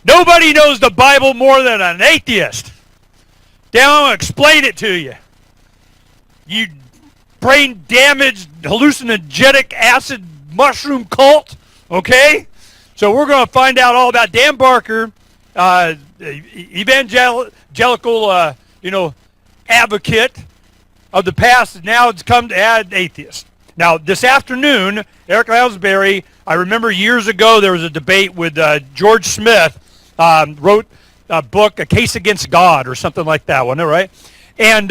Nobody knows the Bible more than an atheist. Now I'm going to explain it to you. You brain-damaged, hallucinogenic acid mushroom cult, okay? So we're going to find out all about Dan Barker, evangelical, advocate of the past. Now it's come to add atheist. Now, this afternoon, Eric Lounsbury, I remember years ago there was a debate with George Smith, wrote a book, A Case Against God, or something like that, wasn't it, right? And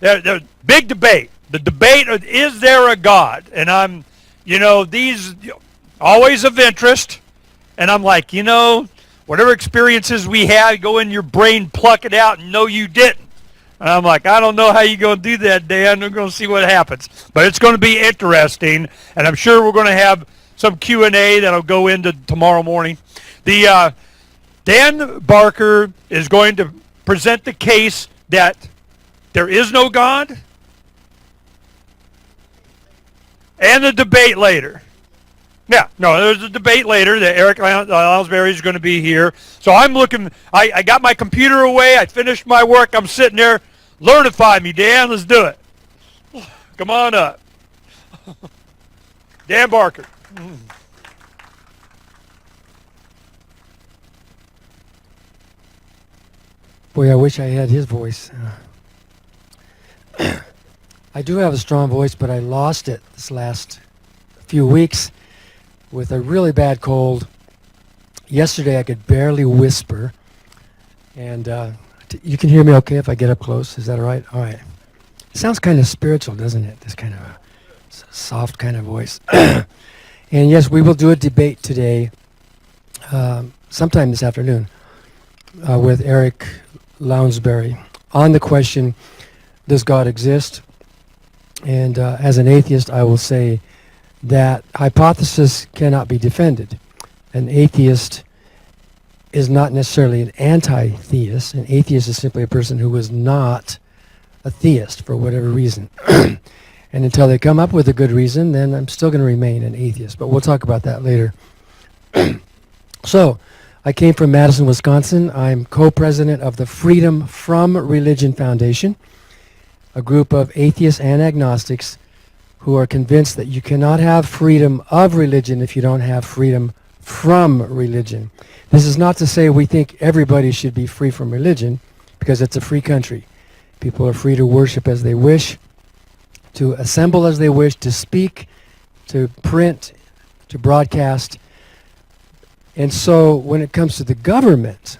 there big debate. The debate of, is there a God? And I'm, these always of interest. And I'm like, whatever experiences we had, go in your brain, pluck it out, and no, you didn't. And I'm like, I don't know how you're going to do that, Dan. We're going to see what happens. But it's going to be interesting, and I'm sure we're going to have some Q&A that'll go into tomorrow morning. The Dan Barker is going to present the case that there is no God, and the debate later. Yeah, no, there's a debate later that Eric Lounsbury is going to be here. So I'm looking, I got my computer away, I finished my work, I'm sitting there. Learnify me, Dan, let's do it. Come on up. Dan Barker. Boy, I wish I had his voice. I do have a strong voice, but I lost it this last few weeks with a really bad cold. Yesterday I could barely whisper, and you can hear me okay if I get up close. Is that all right? All right. It sounds kind of spiritual, doesn't it? This kind of a soft kind of voice. And yes, we will do a debate today, sometime this afternoon, with Eric Lounsbury on the question, does God exist? And as an atheist, I will say that hypothesis cannot be defended. An atheist is not necessarily an anti-theist. An atheist is simply a person who is not a theist for whatever reason. And until they come up with a good reason, then I'm still going to remain an atheist. But we'll talk about that later. So, I came from Madison, Wisconsin. I'm co-president of the Freedom from Religion Foundation, a group of atheists and agnostics who are convinced that you cannot have freedom of religion if you don't have freedom from religion. This is not to say we think everybody should be free from religion, because it's a free country. People are free to worship as they wish, to assemble as they wish, to speak, to print, to broadcast. And so when it comes to the government,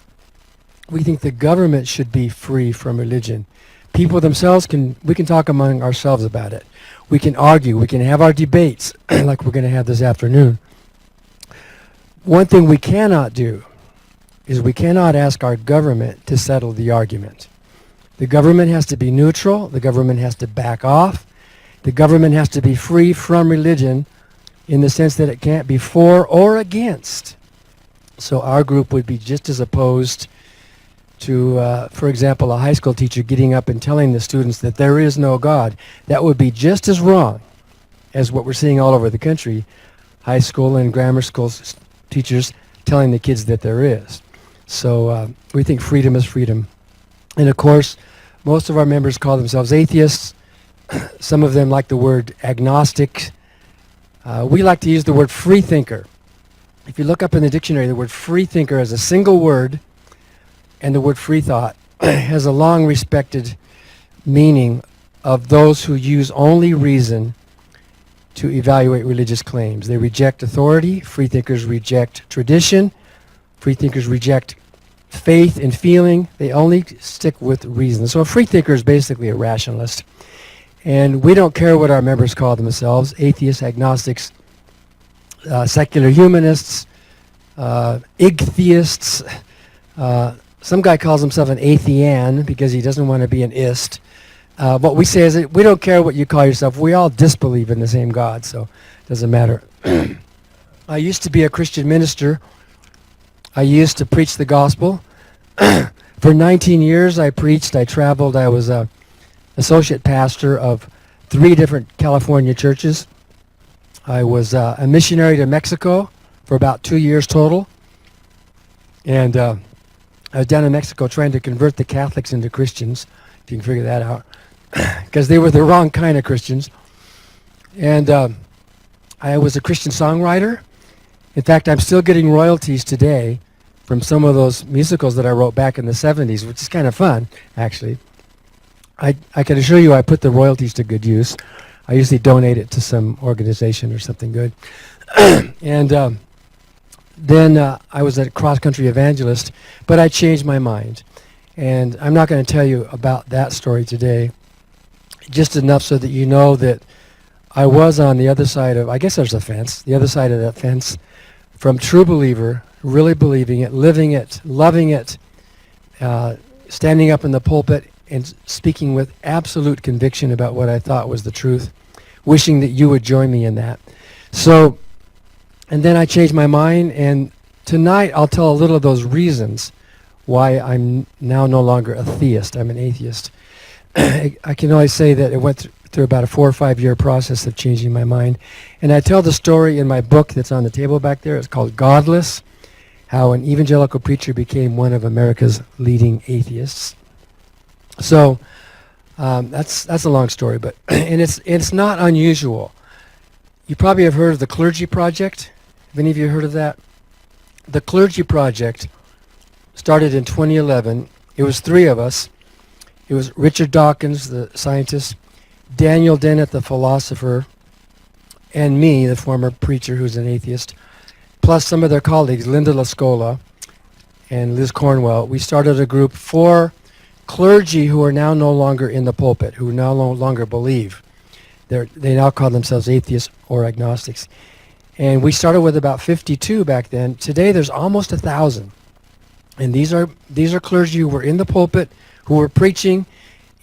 we think the government should be free from religion. People themselves we can talk among ourselves about it. We can argue, we can have our debates like we're going to have this afternoon. One thing we cannot do is we cannot ask our government to settle the argument. The government has to be neutral, the government has to back off, the government has to be free from religion in the sense that it can't be for or against. So our group would be just as opposed to, for example, a high school teacher getting up and telling the students that there is no God. That would be just as wrong as what we're seeing all over the country, high school and grammar school teachers telling the kids that there is. So we think freedom is freedom. And of course, most of our members call themselves atheists. Some of them like the word agnostic. We like to use the word freethinker. If you look up in the dictionary, the word freethinker is a single word, and the word freethought has a long respected meaning of those who use only reason to evaluate religious claims. They reject authority. Freethinkers reject tradition. Freethinkers reject faith and feeling. They only stick with reason. So a freethinker is basically a rationalist. And we don't care what our members call themselves, atheists, agnostics, secular humanists, igtheists. Some guy calls himself an athean because he doesn't want to be an ist. What we say is that we don't care what you call yourself. We all disbelieve in the same God, so it doesn't matter. I used to be a Christian minister. I used to preach the gospel. For 19 years I preached, I traveled. I was an associate pastor of 3 different California churches. I was a missionary to Mexico for about 2 years total. And I was down in Mexico trying to convert the Catholics into Christians, if you can figure that out, because they were the wrong kind of Christians. And I was a Christian songwriter. In fact, I'm still getting royalties today from some of those musicals that I wrote back in the 70s, which is kind of fun, actually. I can assure you I put the royalties to good use. I usually donate it to some organization or something good. And then I was a cross-country evangelist, but I changed my mind. And I'm not going to tell you about that story today, just enough so that you know that I was on the other side of, I guess there's a fence, the other side of that fence, from true believer, really believing it, living it, loving it, standing up in the pulpit and speaking with absolute conviction about what I thought was the truth, wishing that you would join me in that. So, and then I changed my mind, and tonight I'll tell a little of those reasons why I'm now no longer a theist. I'm an atheist. I can only say that it went through about a 4 or 5 year process of changing my mind. And I tell the story in my book that's on the table back there. It's called Godless, How an Evangelical Preacher Became One of America's Leading Atheists. So that's a long story, but and it's not unusual. You probably have heard of the Clergy Project. Have any of you heard of that? The Clergy Project started in 2011. It was 3 of us. It was Richard Dawkins, the scientist, Daniel Dennett, the philosopher, and me, the former preacher who's an atheist, plus some of their colleagues, Linda Lascola and Liz Cornwell. We started a group for clergy who are now no longer in the pulpit, who now no longer believe. They now call themselves atheists or agnostics. And we started with about 52 back then. Today there's almost 1,000. And these are clergy who were in the pulpit, who were preaching,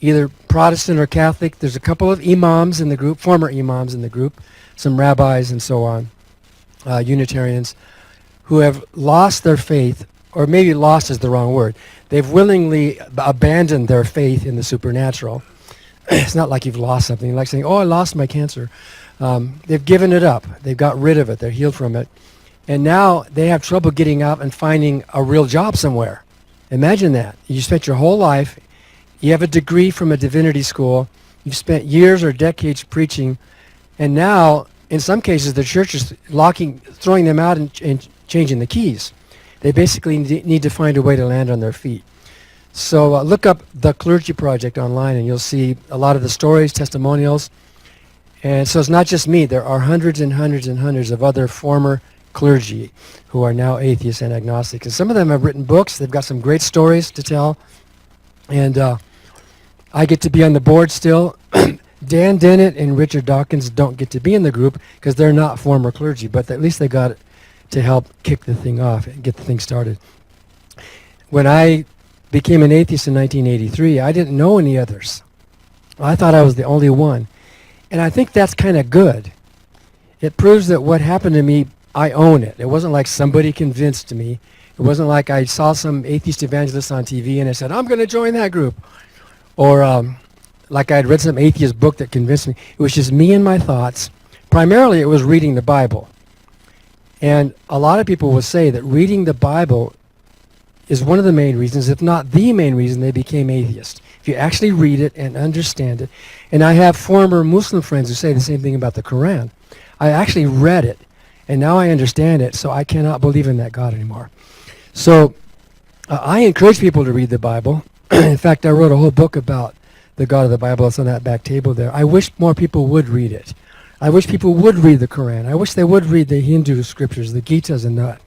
either Protestant or Catholic. There's a couple of imams in the group, former imams in the group, some rabbis and so on, Unitarians, who have lost their faith, or maybe lost is the wrong word. They've willingly abandoned their faith in the supernatural. It's not like you've lost something, like saying, oh, I lost my cancer. They've given it up. They've got rid of it. They're healed from it. And now they have trouble getting out and finding a real job somewhere. Imagine that. You spent your whole life, you have a degree from a divinity school, you've spent years or decades preaching, and now, in some cases, the church is throwing them out and changing the keys. They basically need to find a way to land on their feet. So look up the Clergy Project online, and you'll see a lot of the stories, testimonials. And so it's not just me. There are hundreds and hundreds and hundreds of other former clergy who are now atheists and agnostics. And some of them have written books. They've got some great stories to tell. And I get to be on the board still. Dan Dennett and Richard Dawkins don't get to be in the group because they're not former clergy, but at least they got it to help kick the thing off and get the thing started. When I became an atheist in 1983, I didn't know any others. I thought I was the only one. And I think that's kind of good. It proves that what happened to me, I own it. It wasn't like somebody convinced me. It wasn't like I saw some atheist evangelist on TV and I said, I'm going to join that group. Or like I had read some atheist book that convinced me. It was just me and my thoughts. Primarily, it was reading the Bible. And a lot of people will say that reading the Bible is one of the main reasons, if not the main reason, they became atheists. If you actually read it and understand it. And I have former Muslim friends who say the same thing about the Quran. I actually read it, and now I understand it, so I cannot believe in that God anymore. So I encourage people to read the Bible. In fact, I wrote a whole book about the God of the Bible. It's on that back table there. I wish more people would read it. I wish people would read the Quran. I wish they would read the Hindu scriptures, the Gitas and that,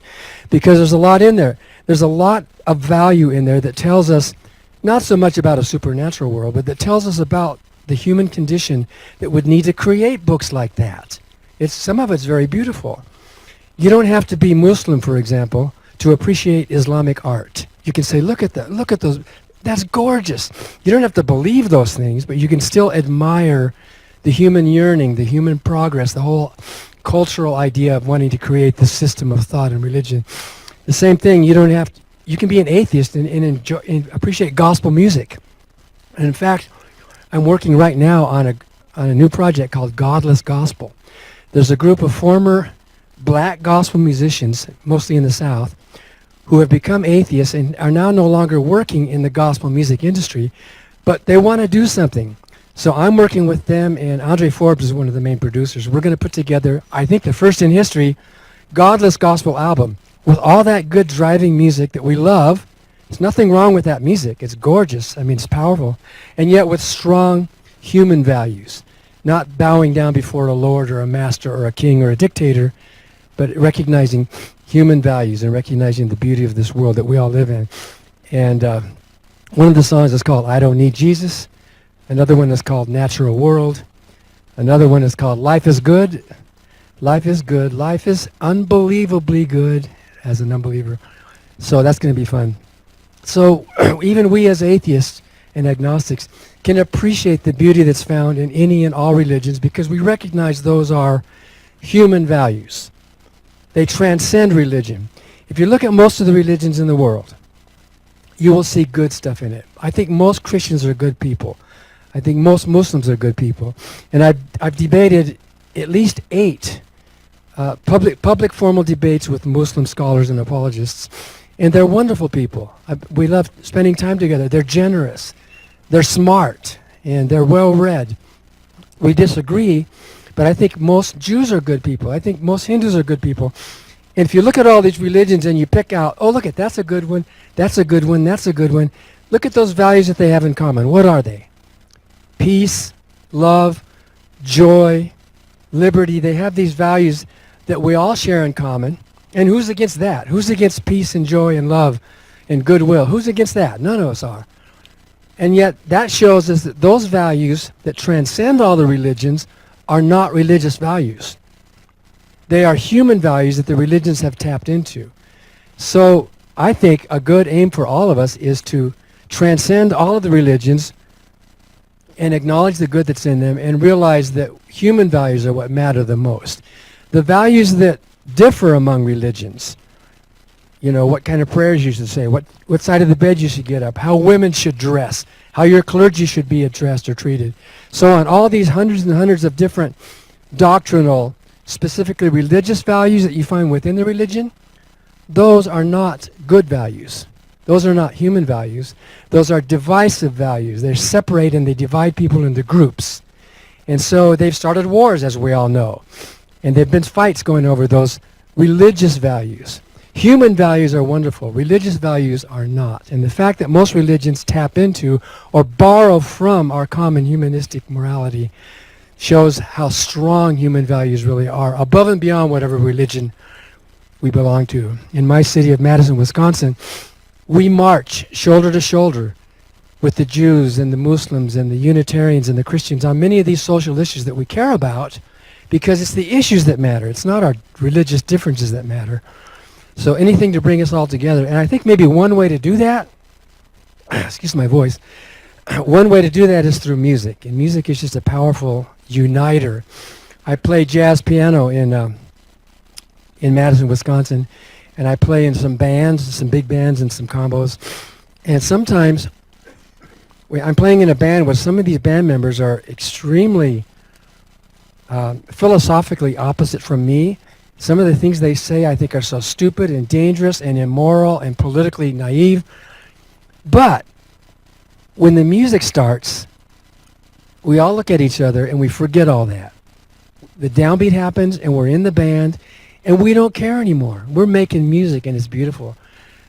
because there's a lot in there. There's a lot of value in there that tells us not so much about a supernatural world, but that tells us about the human condition that would need to create books like that. Some of it's very beautiful. You don't have to be Muslim, for example, to appreciate Islamic art. You can say, look at that, look at those, that's gorgeous. You don't have to believe those things, but you can still admire the human yearning, the human progress, the whole cultural idea of wanting to create the system of thought and religion. The same thing, you can be an atheist and enjoy and appreciate gospel music. And in fact, I'm working right now on a new project called Godless Gospel. There's a group of former black gospel musicians, mostly in the South, who have become atheists and are now no longer working in the gospel music industry, but they want to do something. So I'm working with them, and Andre Forbes is one of the main producers. We're going to put together, I think the first in history, Godless gospel album with all that good driving music that we love. There's nothing wrong with that music. It's gorgeous. I mean, it's powerful. And yet with strong human values, not bowing down before a lord or a master or a king or a dictator, but recognizing human values and recognizing the beauty of this world that we all live in. And one of the songs is called I Don't Need Jesus. Another one is called Natural World. Another one is called Life is Good. Life is good. Life is unbelievably good as an unbeliever. So that's going to be fun. So even we as atheists and agnostics can appreciate the beauty that's found in any and all religions because we recognize those are human values. They transcend religion. If you look at most of the religions in the world, you will see good stuff in it. I think most Christians are good people. I think most Muslims are good people. And I've debated at least 8 public formal debates with Muslim scholars and apologists. And they're wonderful people. We love spending time together. They're generous. They're smart. And they're well-read. We disagree, but I think most Jews are good people. I think most Hindus are good people. And if you look at all these religions and you pick out, oh, look, that's a good one, that's a good one, that's a good one. Look at those values that they have in common. What are they? Peace, love, joy, liberty. They have these values that we all share in common. And who's against that? Who's against peace and joy and love and goodwill? Who's against that? None of us are. And yet that shows us that those values that transcend all the religions are not religious values. They are human values that the religions have tapped into. So I think a good aim for all of us is to transcend all of the religions and acknowledge the good that's in them and realize that human values are what matter the most. The values that differ among religions, you know, what kind of prayers you should say, what side of the bed you should get up, how women should dress, how your clergy should be addressed or treated, so on. All these hundreds and hundreds of different doctrinal, specifically religious values that you find within the religion, those are not good values. Those are not human values. Those are divisive values. They separate and they divide people into groups. And so they've started wars, as we all know. And there have been fights going over those religious values. Human values are wonderful. Religious values are not. And the fact that most religions tap into or borrow from our common humanistic morality shows how strong human values really are, above and beyond whatever religion we belong to. In my city of Madison, Wisconsin, we march shoulder to shoulder with the Jews and the Muslims and the Unitarians and the Christians on many of these social issues that we care about, because it's the issues that matter. It's not our religious differences that matter. So anything to bring us all together. And I think maybe one way to do that, excuse my voice, one way to do that is through music. And music is just a powerful uniter. I play jazz piano in Madison, Wisconsin, and I play in some bands, some big bands and some combos. And sometimes I'm playing in a band where some of these band members are extremely philosophically opposite from me. Some of the things they say I think are so stupid and dangerous and immoral and politically naive. But when the music starts, we all look at each other and we forget all that. The downbeat happens and we're in the band and we don't care anymore. We're making music and it's beautiful.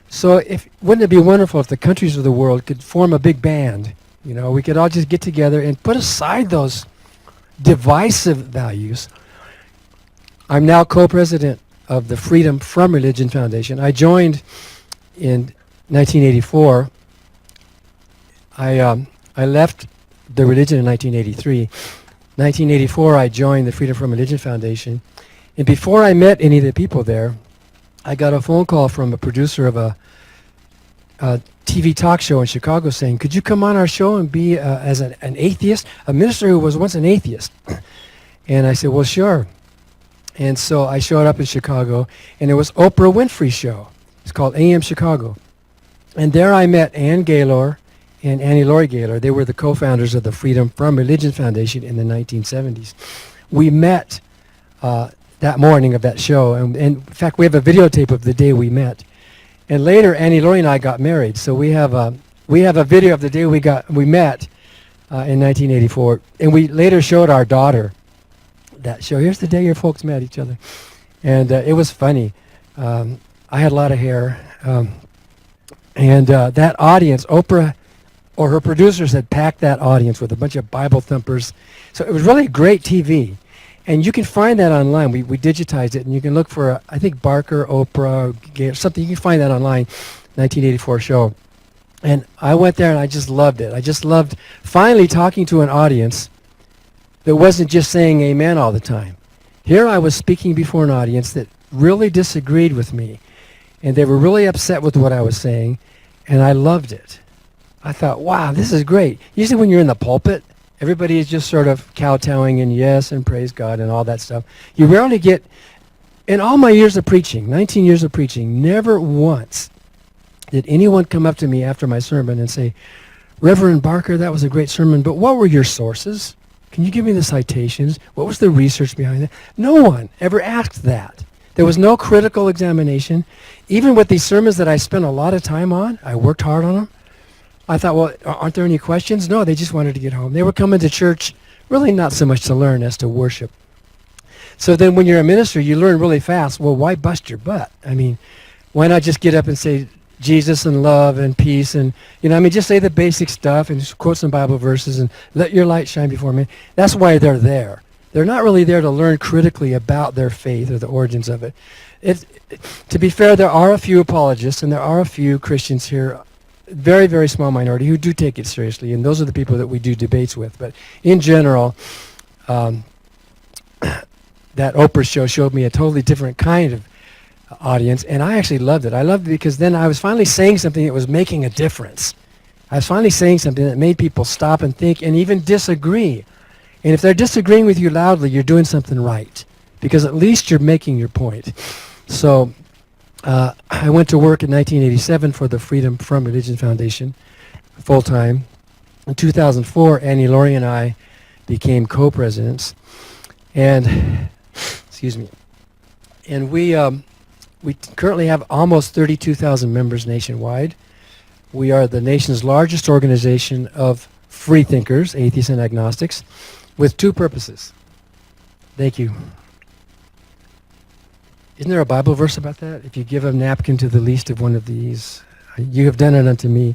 So wouldn't it be wonderful if the countries of the world could form a big band? You know, we could all just get together and put aside those divisive values. I'm now co-president of the Freedom from Religion Foundation. I joined in 1984. I left the religion in 1983. 1984, I joined the Freedom from Religion Foundation. And before I met any of the people there, I got a phone call from a producer of a TV talk show in Chicago saying, could you come on our show and be as an atheist, a minister who was once an atheist? And I said, well, sure. And so I showed up in Chicago, and it was Oprah Winfrey's show. It's called AM Chicago. And there I met Anne Gaylor and Annie Laurie Gaylor. They were the co-founders of the Freedom from Religion Foundation in the 1970s. We met that morning of that show, and in fact, we have a videotape of the day we met. And later, Annie Laurie and I got married. So we have a video of the day we met in 1984, and we later showed our daughter that show. Here's the day your folks met each other, and it was funny. I had a lot of hair, and that audience, Oprah or her producers had packed that audience with a bunch of Bible thumpers. So it was really great TV. And you can find that online. We digitized it, and you can look for, I think, Barker, Oprah, Gaylor, something. You can find that online, 1984 show. And I went there, and I just loved it. I just loved finally talking to an audience that wasn't just saying amen all the time. Here I was speaking before an audience that really disagreed with me, and they were really upset with what I was saying, and I loved it. I thought, wow, this is great. Usually when you're in the pulpit, everybody is just sort of kowtowing and yes and praise God and all that stuff. You rarely get, in all my years of preaching, 19 years of preaching, never once did anyone come up to me after my sermon and say, Reverend Barker, that was a great sermon, but what were your sources? Can you give me the citations? What was the research behind that? No one ever asked that. There was no critical examination. Even with these sermons that I spent a lot of time on, I worked hard on them. I thought, well, aren't there any questions? No, they just wanted to get home. They were coming to church really not so much to learn as to worship. So then when you're a minister, you learn really fast. Well, why bust your butt? I mean, why not just get up and say Jesus and love and peace and, just say the basic stuff and just quote some Bible verses and let your light shine before me. That's why they're there. They're not really there to learn critically about their faith or the origins of it. To be fair, there are a few apologists and there are a few Christians here, very, very small minority, who do take it seriously, and those are the people that we do debates with. But in general, that Oprah show showed me a totally different kind of audience, and I actually loved it. I loved it because then I was finally saying something that was making a difference. I was finally saying something that made people stop and think and even disagree. And if they're disagreeing with you loudly, you're doing something right, because at least you're making your point. So I went to work in 1987 for the Freedom from Religion Foundation, full-time. In 2004, Annie Laurie and I became co-presidents, and and we currently have almost 32,000 members nationwide. We are the nation's largest organization of free thinkers, atheists and agnostics, with two purposes. Thank you. Isn't there a Bible verse about that? If you give a napkin to the least of one of these, you have done it unto me.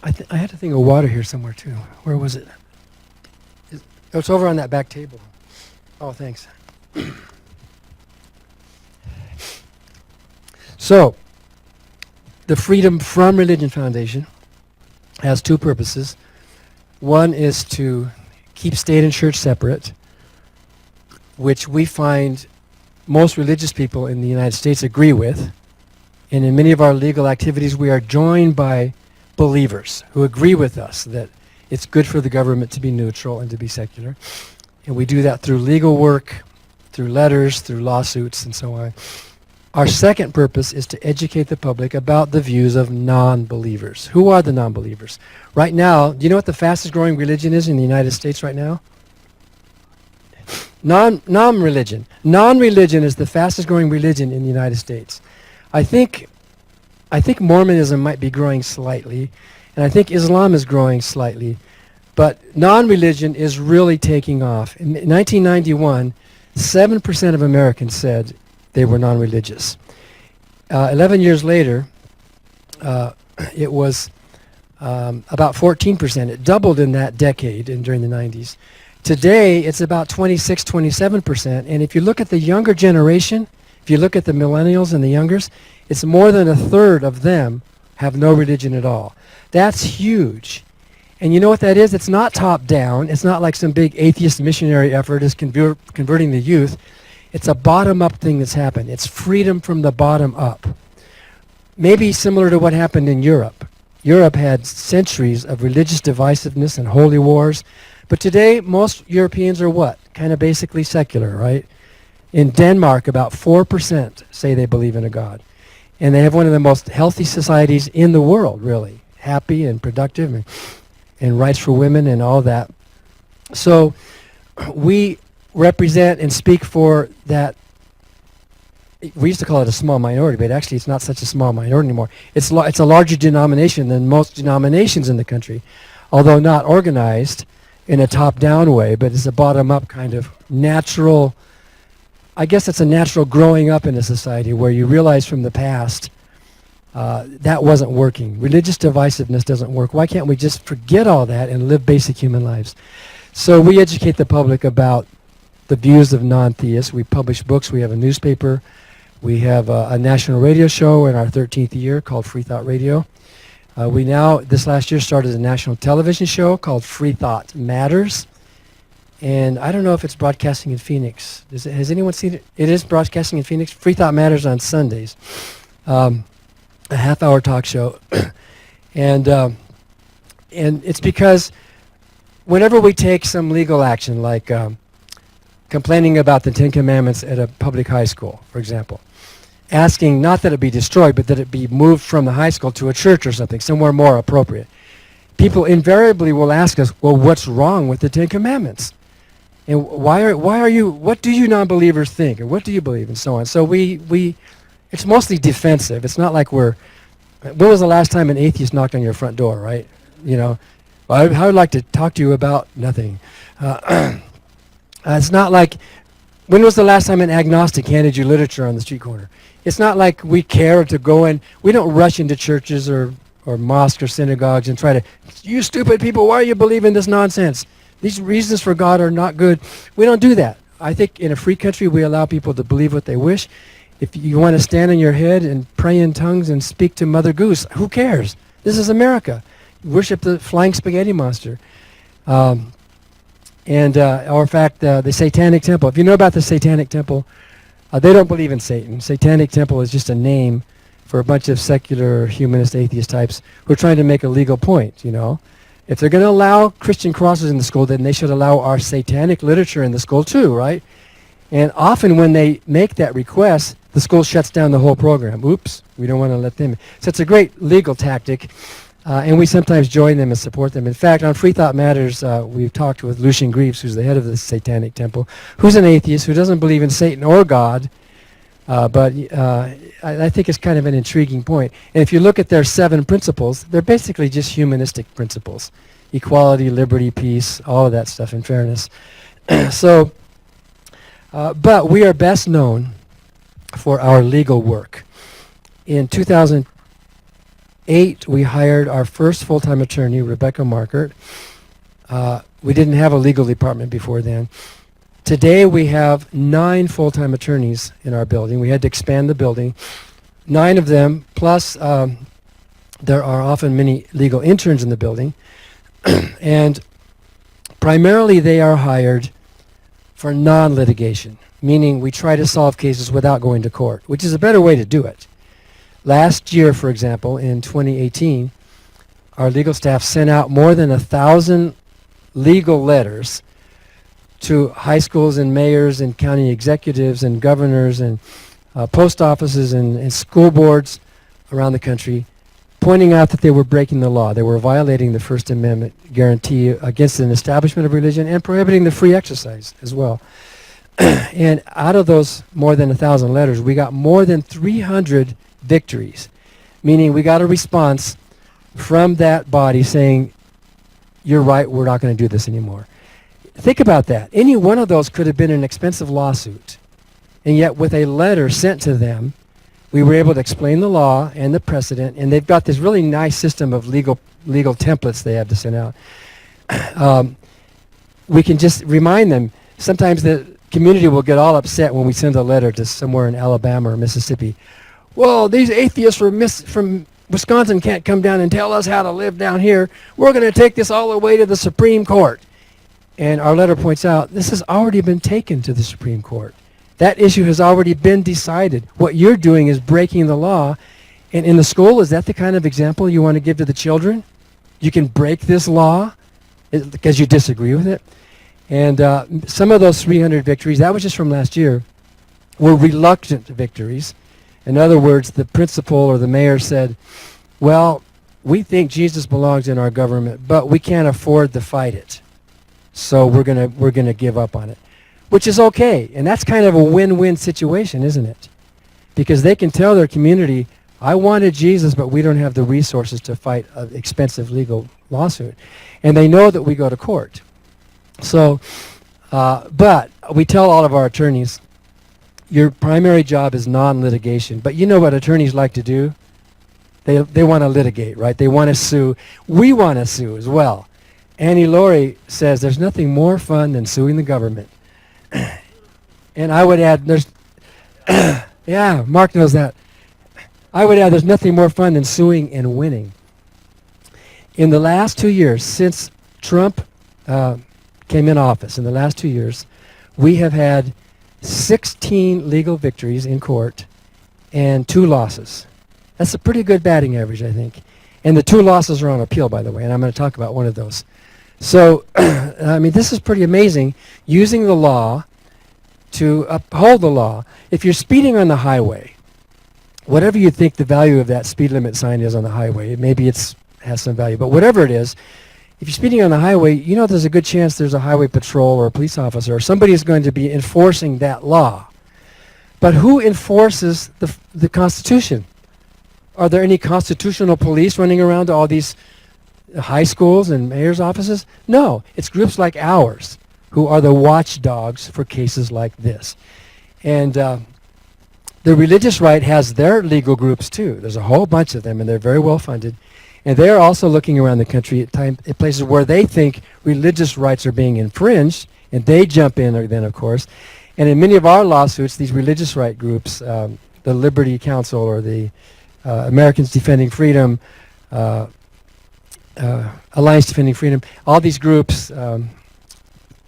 I had a thing of water here somewhere too. Where was it? It's over on that back table. Oh, thanks. So, the Freedom from Religion Foundation has two purposes. One is to keep state and church separate, which we find most religious people in the United States agree with. And in many of our legal activities, we are joined by believers who agree with us that it's good for the government to be neutral and to be secular. And we do that through legal work, through letters, through lawsuits, and so on. Our second purpose is to educate the public about the views of non-believers. Who are the non-believers? Right now, do you know what the fastest growing religion is in the United States right now? Non-religion. Non-religion is the fastest growing religion in the United States. I think Mormonism might be growing slightly, and I think Islam is growing slightly, but non-religion is really taking off. In 1991, 7% of Americans said they were non-religious. 11 years later, it was about 14%. It doubled in that decade and during the 90s. Today, it's about 26, 27%. And if you look at the younger generation, if you look at the millennials and the youngers, it's more than a third of them have no religion at all. That's huge. And you know what that is? It's not top down. It's not like some big atheist missionary effort is converting the youth. It's a bottom-up thing that's happened. It's freedom from the bottom up. Maybe similar to what happened in Europe. Europe had centuries of religious divisiveness and holy wars. But today, most Europeans are what? Kind of basically secular, right? In Denmark, about 4% say they believe in a God. And they have one of the most healthy societies in the world, really. Happy and productive and rights for women and all that. So we represent and speak for that we used to call it a small minority, but actually it's not such a small minority anymore. It's a larger denomination than most denominations in the country, although not organized in a top-down way, but it's a bottom-up kind of natural, I guess it's a natural growing up in a society where you realize from the past that wasn't working. Religious divisiveness doesn't work. Why can't we just forget all that and live basic human lives? So we educate the public about the views of non-theists. We publish books. We have a newspaper. We have a national radio show in our 13th year called Freethought Radio. We now, this last year, started a national television show called Freethought Matters. And I don't know if it's broadcasting in Phoenix. Has anyone seen it? It is broadcasting in Phoenix. Freethought Matters on Sundays. A half-hour talk show. And it's because whenever we take some legal action, like complaining about the Ten Commandments at a public high school, for example, asking not that it be destroyed, but that it be moved from the high school to a church or something, somewhere more appropriate. People invariably will ask us, well, what's wrong with the Ten Commandments? And why are you, what do you non-believers think? Or what do you believe? And so on. So it's mostly defensive. It's not like when was the last time an atheist knocked on your front door, right? You know, I would like to talk to you about nothing. It's not like, when was the last time an agnostic handed you literature on the street corner? It's not like we care to go in. We don't rush into churches or mosques or synagogues and try to, you stupid people, why are you believing this nonsense? These reasons for God are not good. We don't do that. I think in a free country we allow people to believe what they wish. If you want to stand on your head and pray in tongues and speak to Mother Goose, who cares? This is America. Worship the flying spaghetti monster. Or in fact, the Satanic Temple. If you know about the Satanic Temple, they don't believe in Satan. Satanic Temple is just a name for a bunch of secular humanist atheist types who are trying to make a legal point, you know. If they're going to allow Christian crosses in the school, then they should allow our satanic literature in the school too, right? And often when they make that request, the school shuts down the whole program. Oops, we don't want to let them in. So it's a great legal tactic, and we sometimes join them and support them. In fact, on Freethought Matters, we've talked with Lucian Greaves, who's the head of the Satanic Temple, who's an atheist, who doesn't believe in Satan or God, but I think it's kind of an intriguing point. And if you look at their 7 principles, they're basically just humanistic principles. Equality, liberty, peace, all of that stuff, and fairness. But we are best known for our legal work. In 2008, we hired our first full-time attorney, Rebecca Markert. We didn't have a legal department before then. Today we have 9 full-time attorneys in our building. We had to expand the building. 9 of them, plus there are often many legal interns in the building. And primarily they are hired for non-litigation, meaning we try to solve cases without going to court, which is a better way to do it. Last year, for example, in 2018, our legal staff sent out more than 1,000 legal letters to high schools and mayors and county executives and governors and post offices and school boards around the country, pointing out that they were breaking the law. They were violating the First Amendment guarantee against an establishment of religion and prohibiting the free exercise as well. And out of those more than 1,000 letters, we got more than 300 victories, meaning we got a response from that body saying, you're right, we're not going to do this anymore. Think about that. Any one of those could have been an expensive lawsuit. And yet with a letter sent to them, we were able to explain the law and the precedent, and they've got this really nice system of legal templates they have to send out. We can just remind them. Sometimes the community will get all upset when we send a letter to somewhere in Alabama or Mississippi. Well, these atheists from Wisconsin can't come down and tell us how to live down here. We're going to take this all the way to the Supreme Court. And our letter points out, this has already been taken to the Supreme Court. That issue has already been decided. What you're doing is breaking the law. And in the school, is that the kind of example you want to give to the children? You can break this law because you disagree with it? And some of those 300 victories, that was just from last year, were reluctant victories. In other words, the principal or the mayor said, well, we think Jesus belongs in our government, but we can't afford to fight it. So we're gonna give up on it, which is okay. And that's kind of a win-win situation, isn't it? because they can tell their community, I wanted Jesus, but we don't have the resources to fight an expensive legal lawsuit. And they know that we go to court. So, but we tell all of our attorneys, your primary job is non-litigation. But you know what attorneys like to do? They want to litigate, right? They want to sue. We want to sue as well. Annie Laurie says there's nothing more fun than suing the government. And I would add, yeah, Mark knows that. I would add there's nothing more fun than suing and winning. In the last 2 years, since Trump came in office, in the last 2 years, we have had 16 legal victories in court and 2 losses. That's a pretty good batting average, I think. And the 2 losses are on appeal, by the way, and I'm going to talk about one of those. So, I mean, this is pretty amazing, using the law to uphold the law. If you're speeding on the highway, whatever you think the value of that speed limit sign is on the highway, maybe it has some value, but whatever it is, if you're speeding on the highway, you know there's a good chance there's a highway patrol or a police officer or somebody is going to be enforcing that law. But who enforces the Constitution? Are there any constitutional police running around to all these high schools and mayor's offices? No, it's groups like ours who are the watchdogs for cases like this. And the religious right has their legal groups too. There's a whole bunch of them, and they're very well funded. And they're also looking around the country at places where they think religious rights are being infringed, and they jump in then, of course. And in many of our lawsuits, these religious right groups, the Liberty Council or the Americans Defending Freedom, Alliance Defending Freedom, all these groups,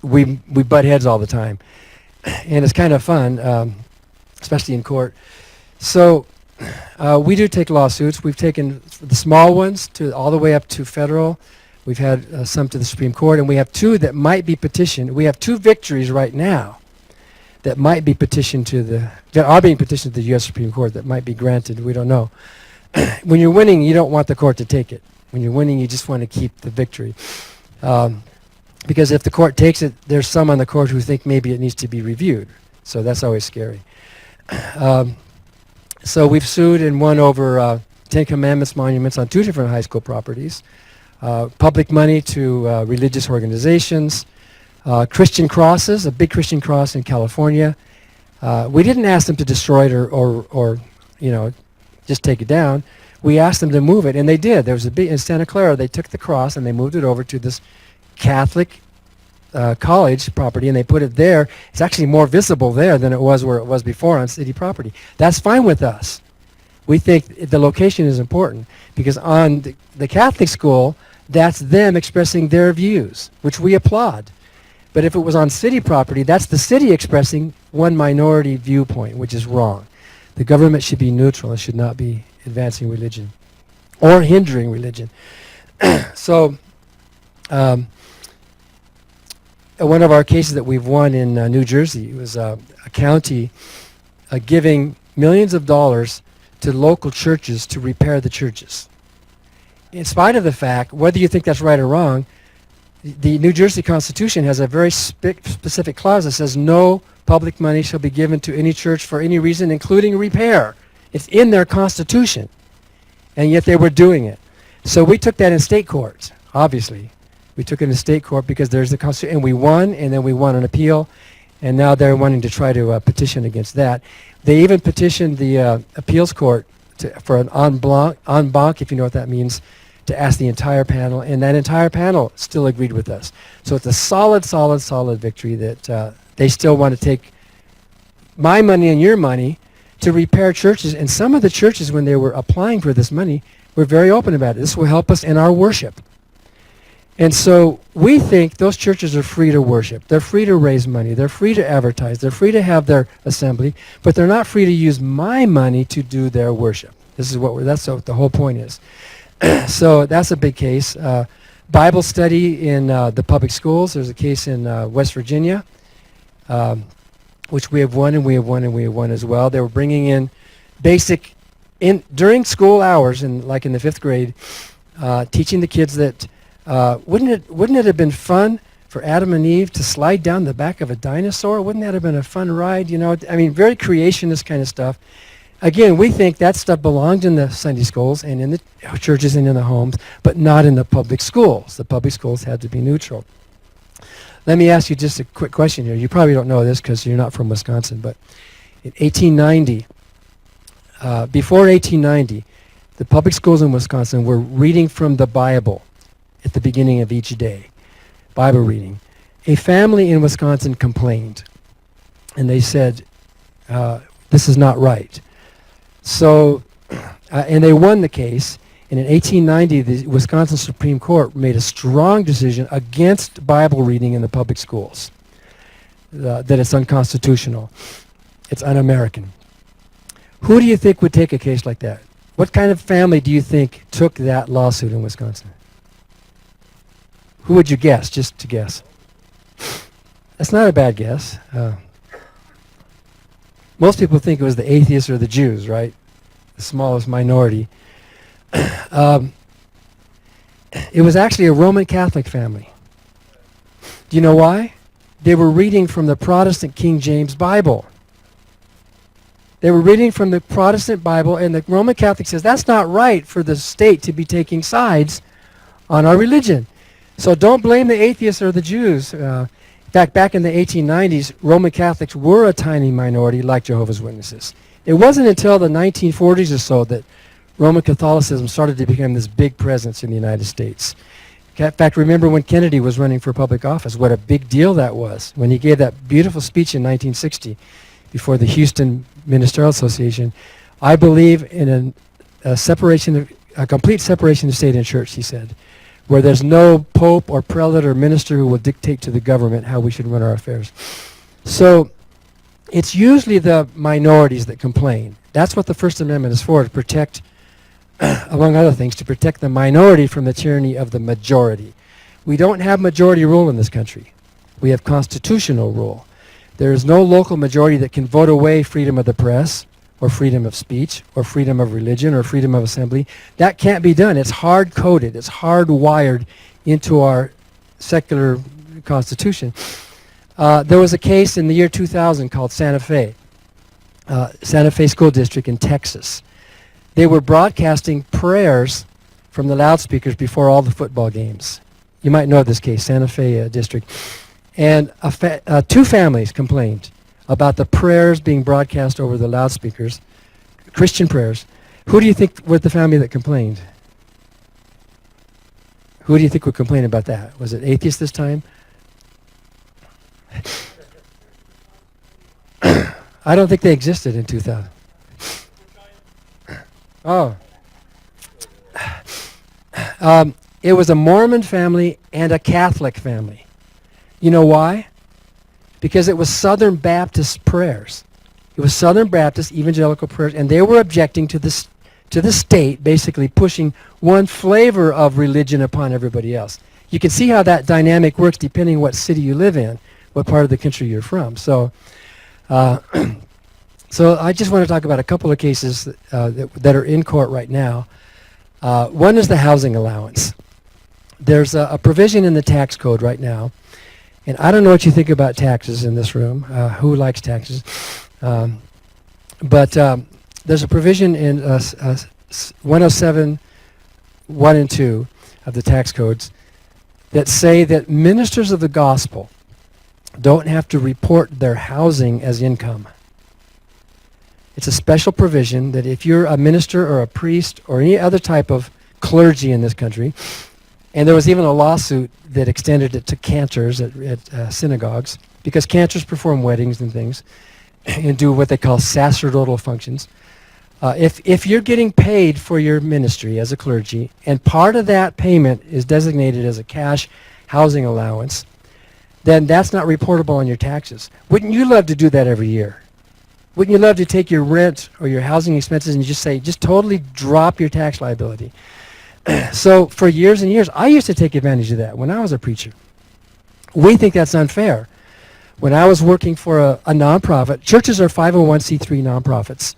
we butt heads all the time. And it's kind of fun, especially in court. So we do take lawsuits. We've taken the small ones to all the way up to federal. We've had some to the Supreme Court, and we have 2 that might be petitioned. We have 2 victories right now that might be petitioned that are being petitioned to the U.S. Supreme Court that might be granted. We don't know. When you're winning, you don't want the court to take it. When you're winning, you just want to keep the victory. Because if the court takes it, there's some on the court who think maybe it needs to be reviewed. So that's always scary. So we've sued and won over 10 Commandments monuments on 2 different high school properties, public money to religious organizations, Christian crosses, a big Christian cross in California. We didn't ask them to destroy it or just take it down. We asked them to move it, and they did. There was a big, in Santa Clara, they took the cross and they moved it over to this Catholic college property, and they put it there. It's actually more visible there than it was where it was before on city property. That's fine with us. We think the location is important because on the Catholic school, that's them expressing their views, which we applaud. But if it was on city property, that's the city expressing one minority viewpoint, which is wrong. The government should be neutral. It should not be advancing religion or hindering religion. So one of our cases that we've won in New Jersey was a county giving millions of dollars to local churches to repair the churches. In spite of the fact, whether you think that's right or wrong, the New Jersey Constitution has a very specific clause that says no public money shall be given to any church for any reason, including repair. It's in their Constitution, and yet they were doing it. So we took that in state court, obviously. We took it in state court because there's the Constitution, and we won, and then we won an appeal, and now they're wanting to try to petition against that. They even petitioned the appeals court for an en banc, if you know what that means, to ask the entire panel, and that entire panel still agreed with us. So it's a solid victory that they still want to take my money and your money to repair churches. And some of the churches, when they were applying for this money, were very open about it. This will help us in our worship. And so we think those churches are free to worship. They're free to raise money. They're free to advertise. They're free to have their assembly, but they're not free to use my money to do their worship. That's what the whole point is. So that's a big case. Bible study in the public schools. There's a case in West Virginia, which we have won, and we have won, and we have won as well. They were bringing in during school hours, like in the 5th grade, teaching the kids that wouldn't it have been fun for Adam and Eve to slide down the back of a dinosaur? Wouldn't that have been a fun ride? I mean, very creationist kind of stuff. Again, we think that stuff belonged in the Sunday schools and in the churches and in the homes, but not in the public schools. The public schools had to be neutral. Let me ask you just a quick question here. You probably don't know this because you're not from Wisconsin, but in 1890, before 1890, the public schools in Wisconsin were reading from the Bible at the beginning of each day, Bible reading. A family in Wisconsin complained, and they said, this is not right. So, and they won the case, and in 1890, the Wisconsin Supreme Court made a strong decision against Bible reading in the public schools, that it's unconstitutional, it's un-American. Who do you think would take a case like that? What kind of family do you think took that lawsuit in Wisconsin? Who would you guess, just to guess? That's not a bad guess. Most people think it was the atheists or the Jews, right? The smallest minority. It was actually a Roman Catholic family. Do you know why? They were reading from the Protestant King James Bible. They were reading from the Protestant Bible, and the Roman Catholic says that's not right for the state to be taking sides on our religion. So don't blame the atheists or the Jews. In fact, back in the 1890s, Roman Catholics were a tiny minority like Jehovah's Witnesses. It wasn't until the 1940s or so that Roman Catholicism started to become this big presence in the United States. In fact, remember when Kennedy was running for public office, what a big deal that was. When he gave that beautiful speech in 1960 before the Houston Ministerial Association, I believe in a complete separation of state and church, he said, where there's no pope or prelate or minister who will dictate to the government how we should run our affairs. So it's usually the minorities that complain. That's what the First Amendment is for, to protect, among other things, to protect the minority from the tyranny of the majority. We don't have majority rule in this country. We have constitutional rule. There is no local majority that can vote away freedom of the press or freedom of speech or freedom of religion or freedom of assembly. That can't be done. It's hard-coded. It's hard-wired into our secular constitution. There was a case in the year 2000 called Santa Fe School District in Texas. They were broadcasting prayers from the loudspeakers before all the football games. You might know this case, Santa Fe District. And two families complained about the prayers being broadcast over the loudspeakers, Christian prayers. Who do you think was the family that complained? Who do you think would complain about that? Was it atheists this time? I don't think they existed in 2000. Oh. It was a Mormon family and a Catholic family. You know why? Because it was Southern Baptist prayers. It was Southern Baptist evangelical prayers, and they were objecting to the state basically pushing one flavor of religion upon everybody else. You can see how that dynamic works depending what city you live in, what part of the country you're from. So so I just want to talk about a couple of cases that are in court right now. One is the housing allowance. There's a provision in the tax code right now, and I don't know what you think about taxes in this room. Who likes taxes? But there's a provision in 107(1) and 2 of the tax codes that say that ministers of the gospel don't have to report their housing as income. It's a special provision that if you're a minister or a priest or any other type of clergy in this country, and there was even a lawsuit that extended it to cantors at synagogues, because cantors perform weddings and things and do what they call sacerdotal functions. If you're getting paid for your ministry as a clergy, and part of that payment is designated as a cash housing allowance, then that's not reportable on your taxes. Wouldn't you love to do that every year? Wouldn't you love to take your rent or your housing expenses and just totally drop your tax liability? So for years and years, I used to take advantage of that when I was a preacher. We think that's unfair. When I was working for a nonprofit, churches are 501c3 nonprofits,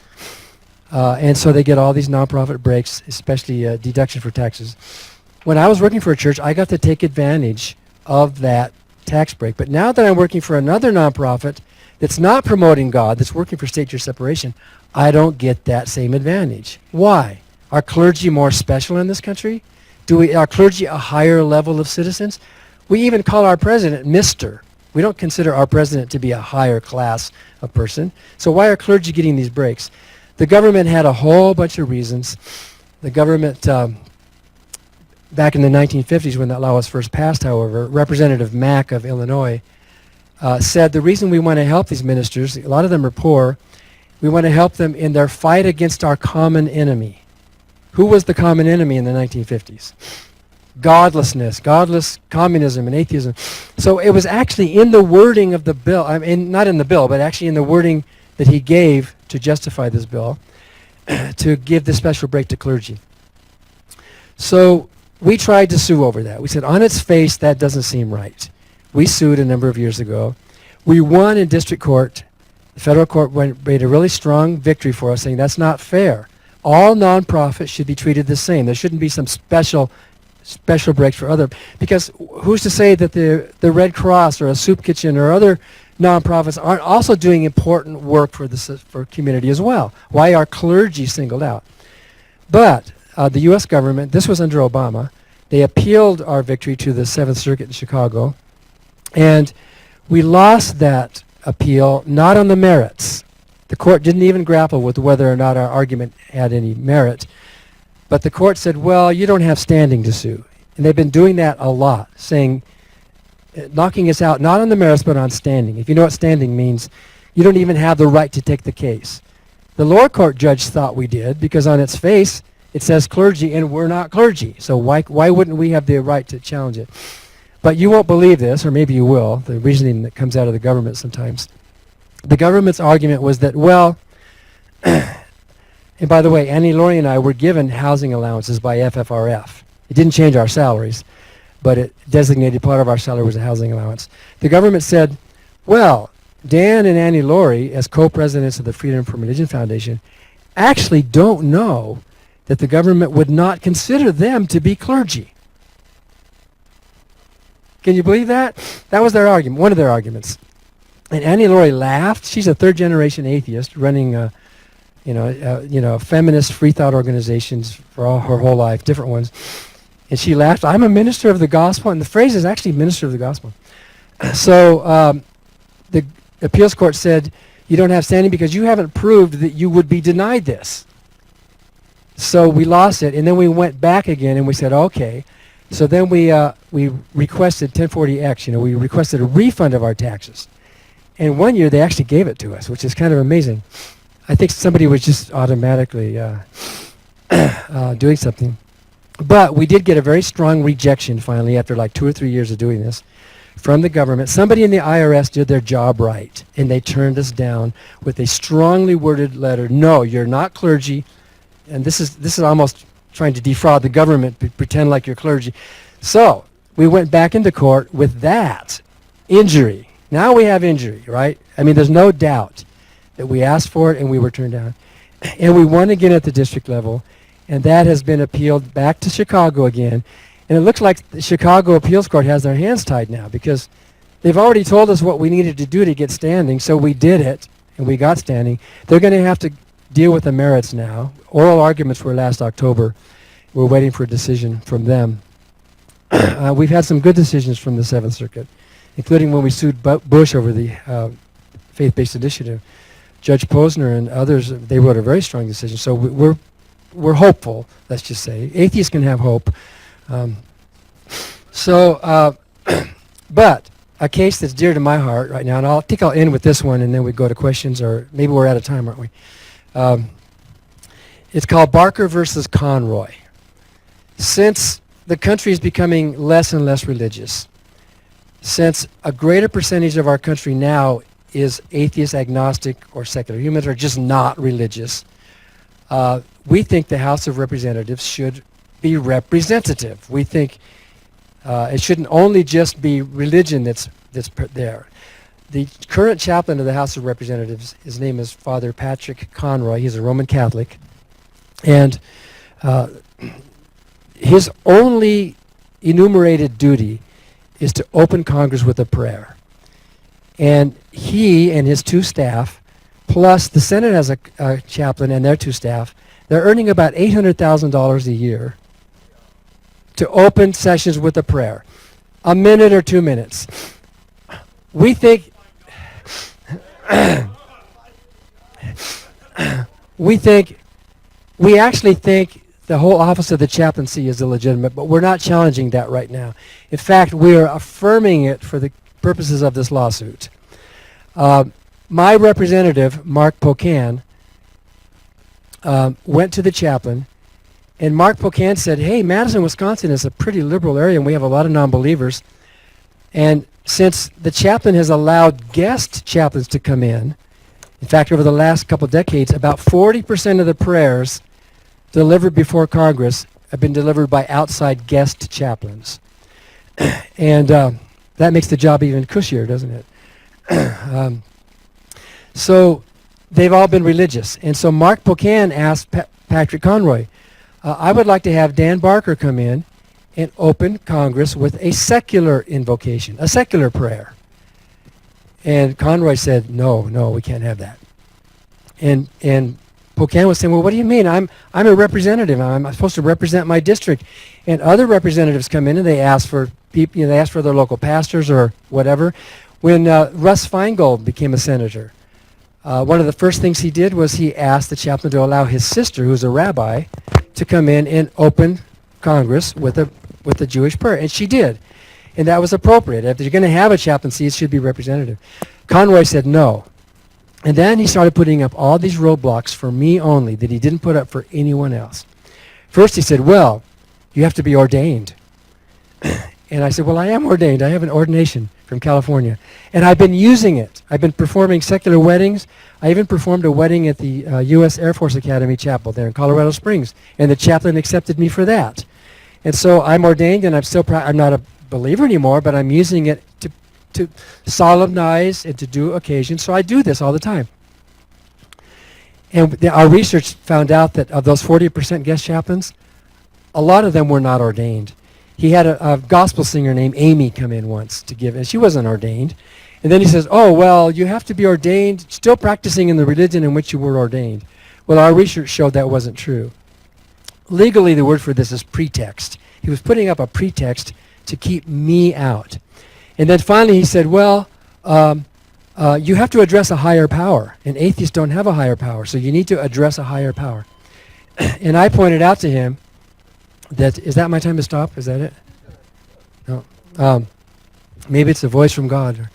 and so they get all these nonprofit breaks, especially deduction for taxes. When I was working for a church, I got to take advantage of that tax break. But now that I'm working for another nonprofit that's not promoting God, that's working for state church separation, I don't get that same advantage. Why? Are clergy more special in this country? Are clergy a higher level of citizens? We even call our president Mr. We don't consider our president to be a higher class of person. So why are clergy getting these breaks? The government had a whole bunch of reasons. The government, back in the 1950s when that law was first passed, however, Representative Mack of Illinois said the reason we want to help these ministers, a lot of them are poor, we want to help them in their fight against our common enemy. Who was the common enemy in the 1950s? Godlessness, godless communism and atheism. So it was actually in the wording of the bill, I mean, not in the bill, but actually in the wording that he gave to justify this bill, to give the special break to clergy. So we tried to sue over that. We said, on its face, that doesn't seem right. We sued a number of years ago. We won in district court. The federal court made a really strong victory for us, saying that's not fair. All nonprofits should be treated the same. There shouldn't be some special breaks for other, because who's to say that the Red Cross or a soup kitchen or other nonprofits aren't also doing important work for community as well? Why are clergy singled out? But the U.S. government, this was under Obama, they appealed our victory to the Seventh Circuit in Chicago, and we lost that appeal not on the merits. The court didn't even grapple with whether or not our argument had any merit. But the court said, well, you don't have standing to sue. And they've been doing that a lot, saying, knocking us out not on the merits but on standing. If you know what standing means, you don't even have the right to take the case. The lower court judge thought we did because on its face it says clergy and we're not clergy. So why wouldn't we have the right to challenge it? But you won't believe this, or maybe you will, the reasoning that comes out of the government sometimes. The government's argument was that, well, and by the way, Annie Laurie and I were given housing allowances by FFRF. It didn't change our salaries, but it designated part of our salary was a housing allowance. The government said, well, Dan and Annie Laurie, as co-presidents of the Freedom from Religion Foundation, actually don't know that the government would not consider them to be clergy. Can you believe that? That was their argument, one of their arguments. And Annie Laurie laughed. She's a third-generation atheist running, feminist freethought organizations for her whole life, different ones. And she laughed. I'm a minister of the gospel, and the phrase is actually minister of the gospel. So the appeals court said, you don't have standing because you haven't proved that you would be denied this. So we lost it, and then we went back again, and we said, okay. So then we requested 1040X. We requested a refund of our taxes. And one year they actually gave it to us, which is kind of amazing. I think somebody was just automatically doing something. But we did get a very strong rejection finally after like 2 or 3 years of doing this from the government. Somebody in the IRS did their job right, and they turned us down with a strongly worded letter. No, you're not clergy. And this is almost trying to defraud the government, pretend like you're clergy. So we went back into court with that injury. Now we have injury, right? I mean, there's no doubt that we asked for it and we were turned down. And we won again at the district level, and that has been appealed back to Chicago again. And it looks like the Chicago Appeals Court has their hands tied now because they've already told us what we needed to do to get standing, so we did it, and we got standing. They're going to have to deal with the merits now. Oral arguments were last October. We're waiting for a decision from them. We've had some good decisions from the Seventh Circuit, including when we sued Bush over the faith-based initiative. Judge Posner and others, they wrote a very strong decision. So we're hopeful, let's just say. Atheists can have hope. But a case that's dear to my heart right now, and I think I'll end with this one and then we go to questions, or maybe we're out of time, aren't we? It's called Barker versus Conroy. Since the country is becoming less and less religious, since a greater percentage of our country now is atheist, agnostic, or secular, humans are just not religious, we think the House of Representatives should be representative. We think it shouldn't only just be religion that's there. The current chaplain of the House of Representatives, his name is Father Patrick Conroy. He's a Roman Catholic. And his only enumerated duty is to open Congress with a prayer. And he and his two staff plus the Senate has a chaplain and their 2 staff. They're earning about $800,000 a year to open sessions with a prayer. A minute or 2 minutes. We think we actually think the whole office of the chaplaincy is illegitimate, but we're not challenging that right now. In fact, we are affirming it for the purposes of this lawsuit. My representative, Mark Pocan, went to the chaplain, and Mark Pocan said, hey, Madison, Wisconsin is a pretty liberal area, and we have a lot of non-believers. And since the chaplain has allowed guest chaplains to come in fact, over the last couple decades, about 40% of the prayers delivered before Congress have been delivered by outside guest chaplains. And that makes the job even cushier, doesn't it? So they've all been religious. And so Mark Pocan asked Patrick Conroy, I would like to have Dan Barker come in and open Congress with a secular invocation, a secular prayer. And Conroy said, no, we can't have that. And Pocan was saying, well, what do you mean? I'm a representative. I'm supposed to represent my district. And other representatives come in and they ask for people, they ask for their local pastors or whatever. When Russ Feingold became a senator, one of the first things he did was he asked the chaplain to allow his sister, who's a rabbi, to come in and open Congress with a Jewish prayer. And she did. And that was appropriate. If you're going to have a chaplaincy, it should be representative. Conroy said no. And then he started putting up all these roadblocks for me only that he didn't put up for anyone else. First he said, well, you have to be ordained. And I said, well, I am ordained. I have an ordination from California. And I've been using it. I've been performing secular weddings. I even performed a wedding at the U.S. Air Force Academy Chapel there in Colorado Springs. And the chaplain accepted me for that. And so I'm ordained, and I'm not a believer anymore, but I'm using it to solemnize and to do occasions. So I do this all the time. And our research found out that of those 40% guest chaplains, a lot of them were not ordained. He had a gospel singer named Amy come in once to give, and she wasn't ordained. And then he says, oh, well, you have to be ordained, still practicing in the religion in which you were ordained. Well, our research showed that wasn't true. Legally, the word for this is pretext. He was putting up a pretext to keep me out. And then finally he said, well, you have to address a higher power, and atheists don't have a higher power, so you need to address a higher power. And I pointed out to him that, is that my time to stop? Is that it? No. Maybe it's a voice from God.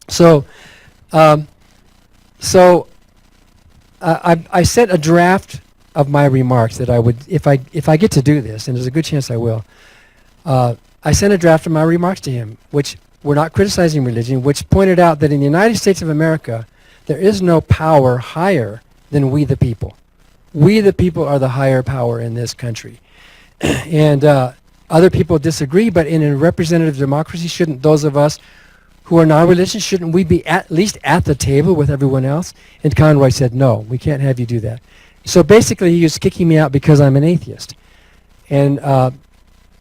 So I sent a draft of my remarks that I would, if I get to do this, and there's a good chance I will, I sent a draft of my remarks to him, which were not criticizing religion, which pointed out that in the United States of America, there is no power higher than we the people. We the people are the higher power in this country. And other people disagree, but in a representative democracy, shouldn't those of us who are non-religious, shouldn't we be at least at the table with everyone else? And Conroy said, no, we can't have you do that. So basically, he was kicking me out because I'm an atheist. And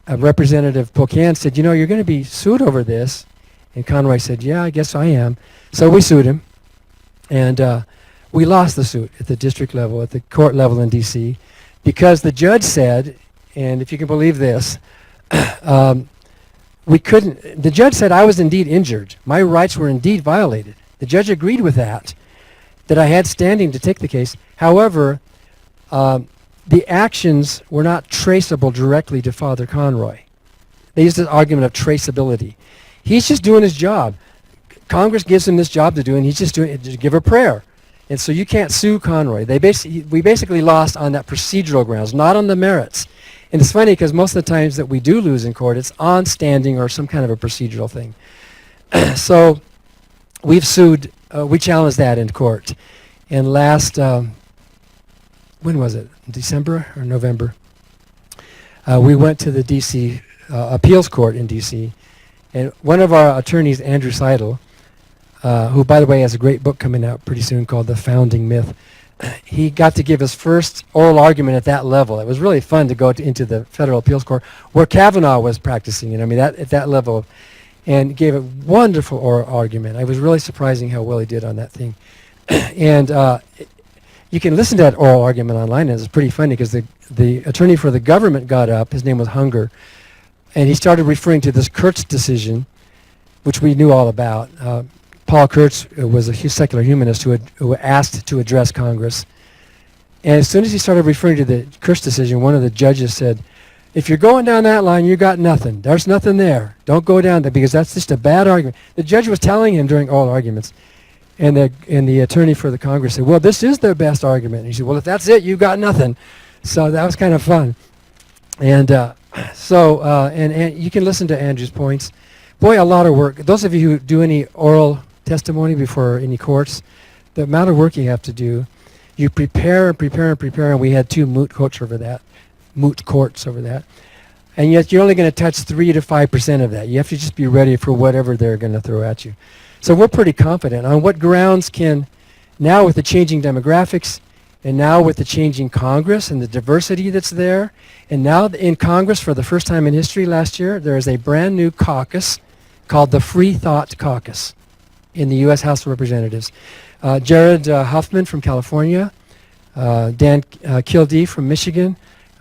Representative Pocan said, you know, you're going to be sued over this. And Conroy said, yeah, I guess I am. So we sued him. And we lost the suit at the district level, at the court level in D.C., because the judge said, and if you can believe this, we couldn't, the judge said I was indeed injured. My rights were indeed violated. The judge agreed with that I had standing to take the case. However, the actions were not traceable directly to Father Conroy. They used the argument of traceability. He's just doing his job. Congress gives him this job to do, and he's just doing it to give a prayer. And so you can't sue Conroy. We basically lost on that procedural grounds, not on the merits. And it's funny because most of the times that we do lose in court, it's on standing or some kind of a procedural thing. So we've sued, we challenged that in court. And last, when was it? December or November? We went to the D.C. Appeals Court in D.C. And one of our attorneys, Andrew Seidel, who, by the way, has a great book coming out pretty soon called The Founding Myth, he got to give his first oral argument at that level. It was really fun to go into the Federal Appeals Court where Kavanaugh was practicing, at that level. and gave a wonderful oral argument. I was really surprising how well he did on that thing. And you can listen to that oral argument online, and it's pretty funny because the attorney for the government got up, his name was Hunger, and he started referring to this Kurtz decision, which we knew all about. Paul Kurtz was a secular humanist who asked to address Congress. And as soon as he started referring to the Kurtz decision, one of the judges said, if you're going down that line, you got nothing. There's nothing there. Don't go down there because that's just a bad argument. The judge was telling him during oral arguments, and the attorney for the Congress said, well, this is their best argument. And he said, well, if that's it, you got nothing. So that was kind of fun. And and you can listen to Andrew's points. Boy, a lot of work. Those of you who do any oral testimony before any courts, the amount of work you have to do, you prepare and prepare and prepare, and we had 2 moot courts over that. And yet you're only going to touch 3 to 5% of that. You have to just be ready for whatever they're going to throw at you. So we're pretty confident. On what grounds can, now with the changing demographics, and now with the changing Congress and the diversity that's there, and now in Congress for the first time in history last year, there is a brand new caucus called the Freethought Caucus in the U.S. House of Representatives. Jared Huffman from California, Dan Kildee from Michigan,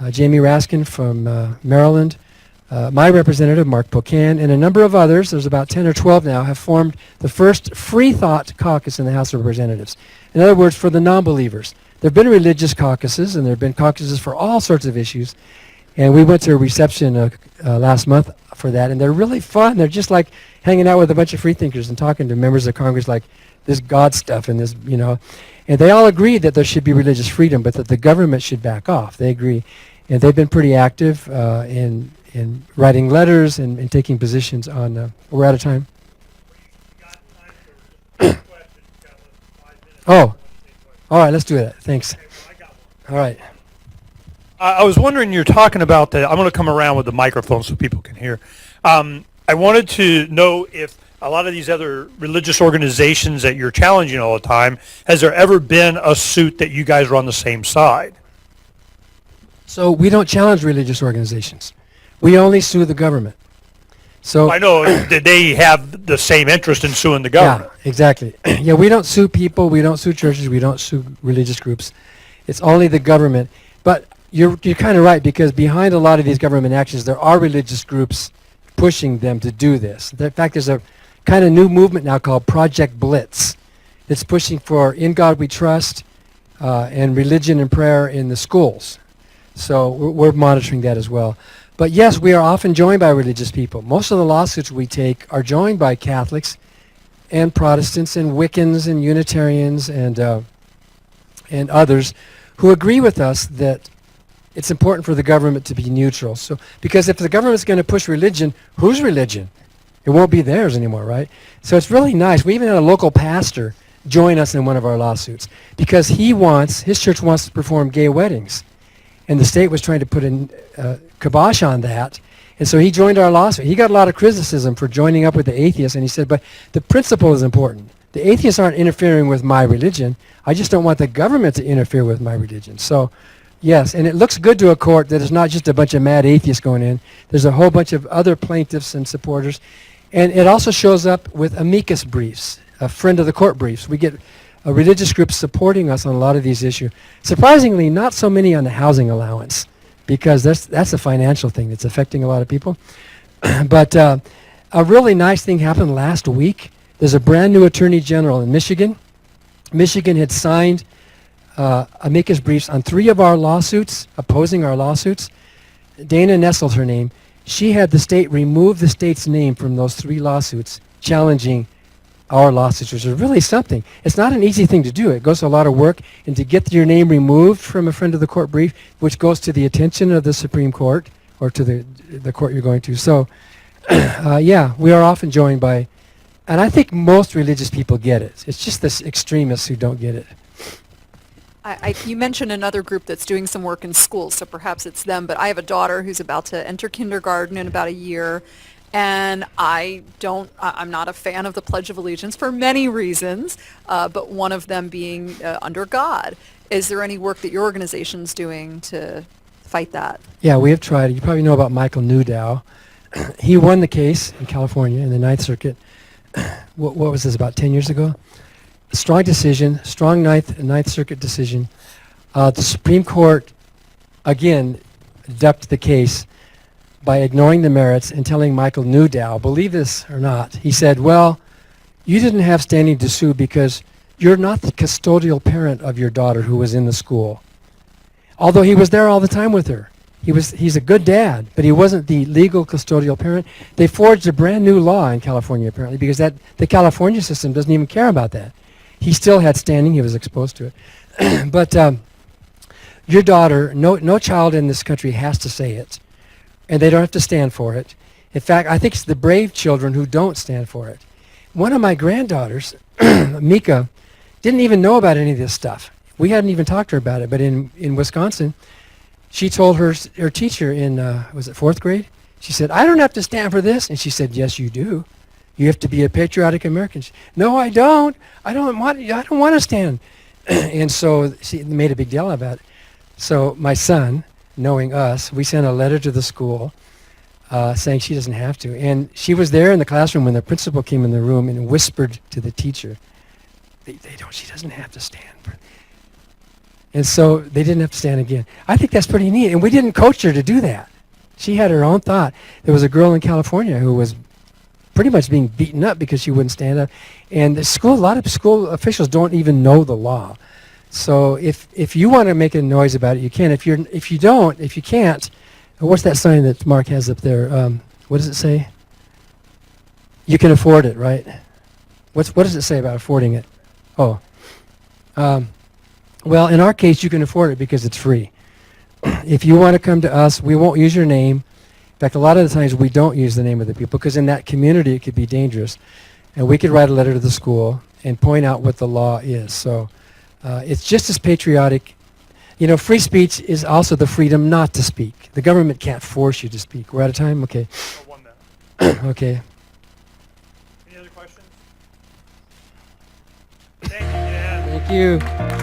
Jamie Raskin from Maryland, my representative, Mark Pocan, and a number of others, there's about 10 or 12 now, have formed the first Freethought Caucus in the House of Representatives. In other words, for the non-believers. There have been religious caucuses, and there have been caucuses for all sorts of issues. And we went to a reception last month for that, and they're really fun. They're just like hanging out with a bunch of freethinkers and talking to members of Congress like this God stuff and this, And they all agree that there should be religious freedom, but that the government should back off. They agree. And they've been pretty active in writing letters and taking positions on... we're out of time? Oh, all right, let's do it. Thanks. All right. I was wondering, you're talking about the... I'm going to come around with the microphone so people can hear. I wanted to know if a lot of these other religious organizations that you're challenging all the time, has there ever been a suit that you guys are on the same side? So we don't challenge religious organizations. We only sue the government. So I know that they have the same interest in suing the government. Yeah, exactly. Yeah, we don't sue people. We don't sue churches. We don't sue religious groups. It's only the government. But you're kind of right, because behind a lot of these government actions, there are religious groups pushing them to do this. In fact, there's a kind of new movement now called Project Blitz. It's pushing for In God We Trust and religion and prayer in the schools. So we're monitoring that as well. But yes, we are often joined by religious people. Most of the lawsuits we take are joined by Catholics and Protestants and Wiccans and Unitarians and others who agree with us that it's important for the government to be neutral. So, because if the government's going to push religion, whose religion? It won't be theirs anymore, right? So it's really nice. We even had a local pastor join us in one of our lawsuits because his church wants to perform gay weddings. And the state was trying to put a kibosh on that. And so he joined our lawsuit. He got a lot of criticism for joining up with the atheists, and he said, but the principle is important. The atheists aren't interfering with my religion. I just don't want the government to interfere with my religion. So, yes, and it looks good to a court that it's not just a bunch of mad atheists going in. There's a whole bunch of other plaintiffs and supporters. And it also shows up with amicus briefs, a friend of the court briefs. We get a religious group supporting us on a lot of these issues. Surprisingly, not so many on the housing allowance, because that's a financial thing that's affecting a lot of people. But a really nice thing happened last week. There's a brand new attorney general in Michigan. Michigan had signed amicus briefs on 3 of our lawsuits, opposing our lawsuits. Dana Nessel's her name. She had the state remove the state's name from those 3 lawsuits, challenging our lawsuits, which is really something. It's not an easy thing to do. It goes to a lot of work, and to get your name removed from a friend of the court brief, which goes to the attention of the Supreme Court or to the court you're going to. So, yeah, we are often joined by, and I think most religious people get it. It's just the extremists who don't get it. You mentioned another group that's doing some work in schools, so perhaps it's them, but I have a daughter who's about to enter kindergarten in about a year, and I'm not a fan of the Pledge of Allegiance for many reasons, but one of them being under God. Is there any work that your organization's doing to fight that? Yeah, we have tried. You probably know about Michael Newdow. He won the case in California in the Ninth Circuit. What was this, about 10 years ago? Strong decision, strong Ninth Circuit decision. The Supreme Court, again, ducked the case by ignoring the merits and telling Michael Newdow, believe this or not, he said, well, you didn't have standing to sue because you're not the custodial parent of your daughter who was in the school. Although he was there all the time with her. He's a good dad, but he wasn't the legal custodial parent. They forged a brand new law in California, apparently, because the California system doesn't even care about that. He still had standing. He was exposed to it. But your daughter, no child in this country has to say it, and they don't have to stand for it. In fact, I think it's the brave children who don't stand for it. One of my granddaughters, Mika, didn't even know about any of this stuff. We hadn't even talked to her about it, but in Wisconsin, she told her teacher in, was it 4th grade? She said, I don't have to stand for this. And she said, yes, you do. You have to be a patriotic American. No, I don't. I don't want to stand. And so she made a big deal about it. So my son, knowing us, we sent a letter to the school saying she doesn't have to. And she was there in the classroom when the principal came in the room and whispered to the teacher, she doesn't have to stand for it. And so they didn't have to stand again. I think that's pretty neat. And we didn't coach her to do that. She had her own thought. There was a girl in California who was pretty much being beaten up because she wouldn't stand up. And a lot of school officials don't even know the law. So if you want to make a noise about it, you can. If you can't, what's that sign that Mark has up there? What does it say? You can afford it, right? What does it say about affording it? Oh. Well, in our case, you can afford it because it's free. If you want to come to us, we won't use your name. In fact, a lot of the times we don't use the name of the people because in that community it could be dangerous. And we could write a letter to the school and point out what the law is. So it's just as patriotic. You know, free speech is also the freedom not to speak. The government can't force you to speak. We're out of time? Okay. Oh, 1 minute. Okay. Any other questions? Thank you, Dan. Thank you.